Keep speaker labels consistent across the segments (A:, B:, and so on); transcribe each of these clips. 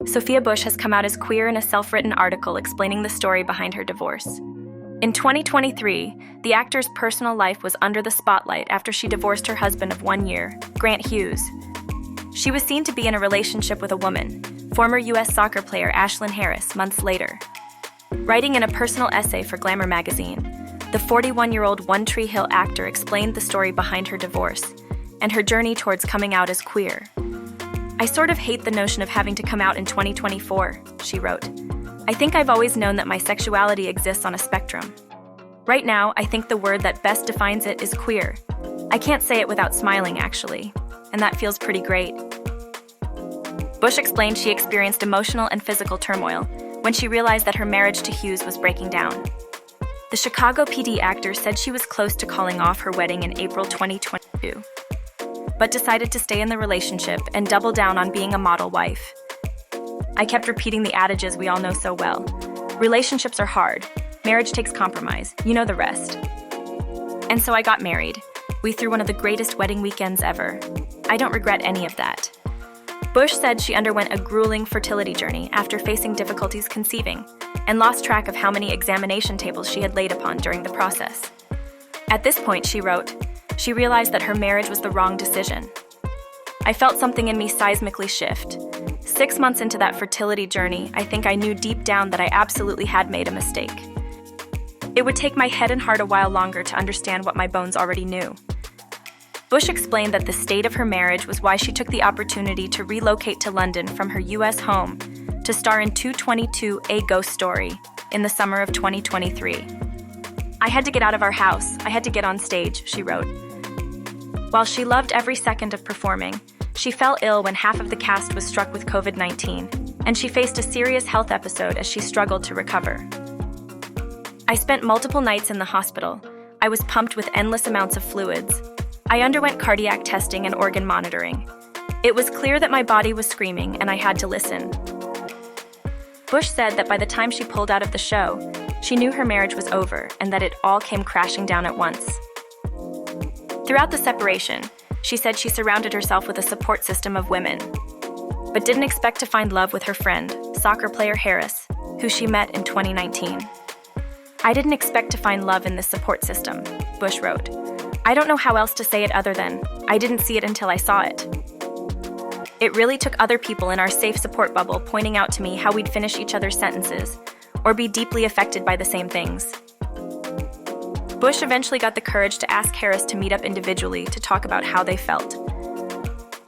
A: Sophia Bush has come out as queer in a self-written article explaining the story behind her divorce. In 2023, the actor's personal life was under the spotlight after she divorced her husband of 1 year, Grant Hughes. She was seen to be in a relationship with a woman, former U.S. soccer player Ashlyn Harris, months later. Writing in a personal essay for Glamour Magazine, the 41-year-old One Tree Hill actor explained the story behind her divorce and her journey towards coming out as queer. "I sort of hate the notion of having to come out in 2024, she wrote. "I think I've always known that my sexuality exists on a spectrum. Right now, I think the word that best defines it is queer. I can't say it without smiling, actually, and that feels pretty great." Bush explained she experienced emotional and physical turmoil when she realized that her marriage to Hughes was breaking down. The Chicago PD actor said she was close to calling off her wedding in April 2022, but decided to stay in the relationship and double down on being a model wife. "I kept repeating the adages we all know so well. Relationships are hard. Marriage takes compromise. You know the rest. And so I got married. We threw one of the greatest wedding weekends ever. I don't regret any of that." Bush said she underwent a grueling fertility journey after facing difficulties conceiving and lost track of how many examination tables she had laid upon during the process. At this point, she wrote, she realized that her marriage was the wrong decision. "I felt something in me seismically shift. 6 months into that fertility journey, I think I knew deep down that I absolutely had made a mistake. It would take my head and heart a while longer to understand what my bones already knew." Bush explained that the state of her marriage was why she took the opportunity to relocate to London from her U.S. home to star in 222 A Ghost Story in the summer of 2023. "I had to get out of our house. I had to get on stage," she wrote. While she loved every second of performing, she fell ill when half of the cast was struck with COVID-19, and she faced a serious health episode as she struggled to recover. "I spent multiple nights in the hospital. I was pumped with endless amounts of fluids. I underwent cardiac testing and organ monitoring. It was clear that my body was screaming and I had to listen." Bush said that by the time she pulled out of the show, she knew her marriage was over and that it all came crashing down at once. Throughout the separation, she said she surrounded herself with a support system of women, but didn't expect to find love with her friend, soccer player Harris, who she met in 2019. "I didn't expect to find love in this support system," Bush wrote. "I don't know how else to say it other than, I didn't see it until I saw it. It really took other people in our safe support bubble pointing out to me how we'd finish each other's sentences, or be deeply affected by the same things." Bush eventually got the courage to ask Harris to meet up individually to talk about how they felt,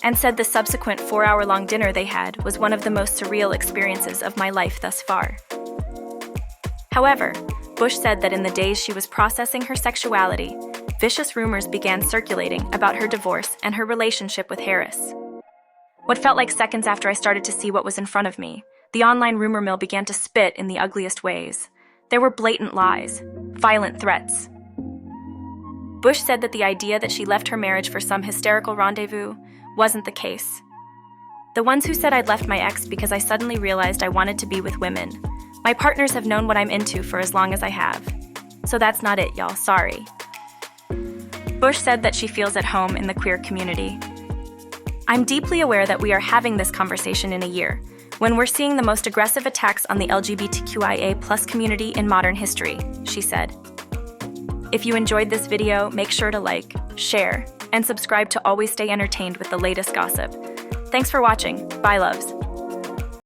A: and said the subsequent 4-hour-long dinner they had was one of the most surreal experiences of my life thus far. However, Bush said that in the days she was processing her sexuality, vicious rumors began circulating about her divorce and her relationship with Harris. "What felt like seconds after I started to see what was in front of me, the online rumor mill began to spit in the ugliest ways. There were blatant lies, violent threats." Bush said that the idea that she left her marriage for some hysterical rendezvous wasn't the case. "The ones who said I'd left my ex because I suddenly realized I wanted to be with women. My partners have known what I'm into for as long as I have. So that's not it, y'all, sorry." Bush said that she feels at home in the queer community. "I'm deeply aware that we are having this conversation in a year, when we're seeing the most aggressive attacks on the LGBTQIA+ community in modern history," she said. If you enjoyed this video, make sure to like, share, and subscribe to always stay entertained with the latest gossip. Thanks for watching. Bye, loves.